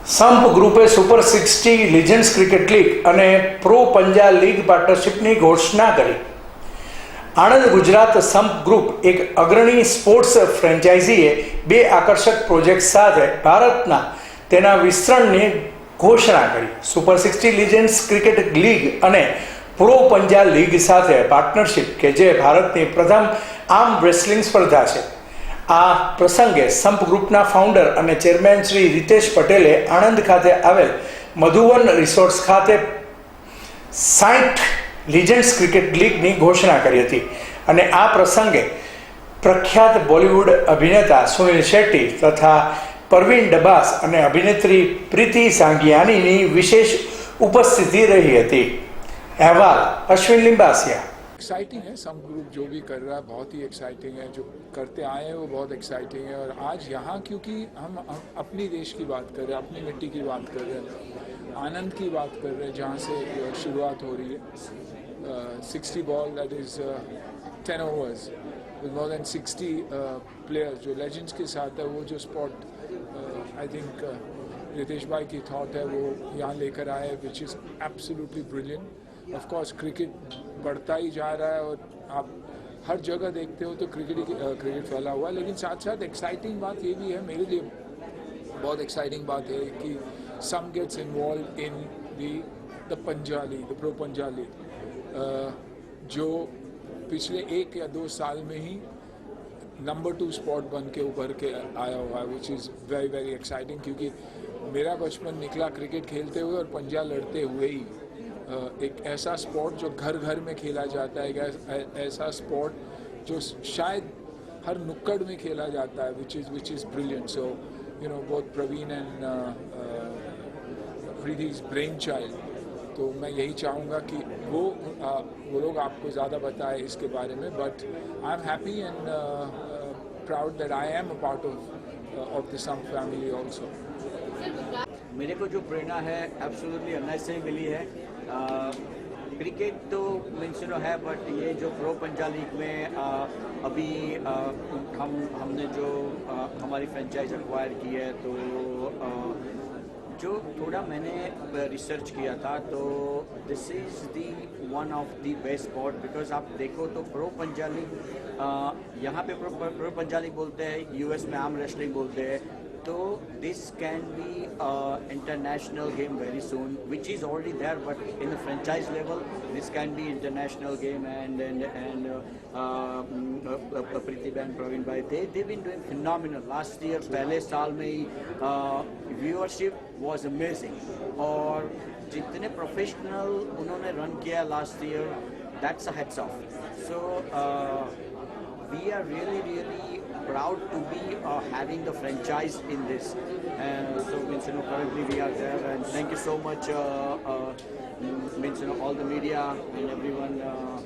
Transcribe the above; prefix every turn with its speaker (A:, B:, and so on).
A: સંપ ગ્રુપે super 60 લીજન્ડ્સ cricket league અને pro પંજા league પાર્ટનરશિપની ઘોષણા કરી. આણંદ ગુજરાત સંપ ગ્રુપ એક અગ્રણી સ્પોર્ટ્સ ફ્રેન્ચાઇઝીએ બે આકર્ષક પ્રોજેક્ટ સાથે ભારતના તેના વિસ્તરણની ઘોષણા કરી. સુપર 60 લીજન્ડ્સ ક્રિકેટ લીગ અને પ્રો પંજા લીગ સાથે પાર્ટનરશિપ કે જે ભારતની પ્રથમ આર્મ રેસલિંગ સ્પર્ધા છે. આ પ્રસંગે સંપ ગ્રુપના ફાઉન્ડર અને ચેરમેન શ્રી રીતેશ પટેલે આણંદ ખાતે આવેલ મધુવન રિસોર્ટ્સ ખાતે 60 લીજન્ડ્સ ક્રિકેટ લીગની ઘોષણા કરી હતી અને આ પ્રસંગે પ્રખ્યાત બોલિવૂડ અભિનેતા સુનિલ શેટ્ટી તથા પરવીન ડબાસ અને અભિનેત્રી પ્રીતિ સાંગિયાનીની વિશેષ ઉપસ્થિતિ રહી હતી. अहवाल अश्विन लिंबासिया.
B: एक्साइटिंग है. सम ग्रुप जो भी कर रहा है बहुत ही एक्साइटिंग है. जो करते आए हैं वो बहुत एक्साइटिंग है. और आज यहाँ क्योंकि हम अपनी देश की बात कर रहे हैं, अपनी मिट्टी की बात कर रहे हैं, आनंद की बात कर रहे हैं जहाँ से शुरुआत हो रही है. 60 ball that is 10 overs with more than 60 players जो लेजेंड्स के साथ है. वो जो स्पॉट आई थिंक रितेश भाई की थॉट है वो यहाँ लेकर आए which is absolutely brilliant. Of course cricket बढ़ता ही जा रहा है और आप हर जगह देखते हो तो क्रिकेट फैला हुआ है. लेकिन साथ साथ एक्साइटिंग बात ये भी है, मेरे लिए बहुत एक्साइटिंग बात है कि सम गेट्स इन्वॉल्व इन द पंजा लीग, द प्रो पंजा लीग, जो पिछले 1 या 2 साल में ही नंबर 2 स्पॉट बन के उभर के आया हुआ है which is very very exciting. क्योंकि मेरा बचपन निकला क्रिकेट खेलते हुए और पंजा लड़ते हुए ही. एक ऐसा स्पोर्ट जो घर घर में खेला जाता है, एक ऐसा स्पोर्ट जो शायद हर नुक्कड़ में खेला जाता है which is brilliant. So you know both Praveen and Preeti's brain child. तो मैं यही चाहूँगा कि वो लोग आपको ज़्यादा बताए इसके बारे में. But I am happy and proud that I am a part of the some family also.
C: मेरे को जो प्रेरणा है एब्सोल्युटली अन्ना से ही मिली है. क्रिकेट तो मीन्स है, बट ये जो प्रो पंजा लीग में अभी हमने जो हमारी फ्रेंचाइज एक्वायर की है, तो जो थोड़ा मैंने रिसर्च किया था तो this is the one of the best spot. Because आप देखो तो प्रो पंजा लीग यहाँ पे प्रो पंजा लीग बोलते हैं, यूएस में आर्म रेसलिंग बोलते हैं. तो this can be international game very soon, which is already there, but in the franchise level this can be international game. And Preeti and Praveen bhai, they've been doing phenomenal. Last year पहले साल में ही viewership was amazing. और जितने professional उन्होंने run किया last year, that's a hats off. So we are really proud to be having the franchise in this. So means currently we are there, and thank you so much means all the media and everyone.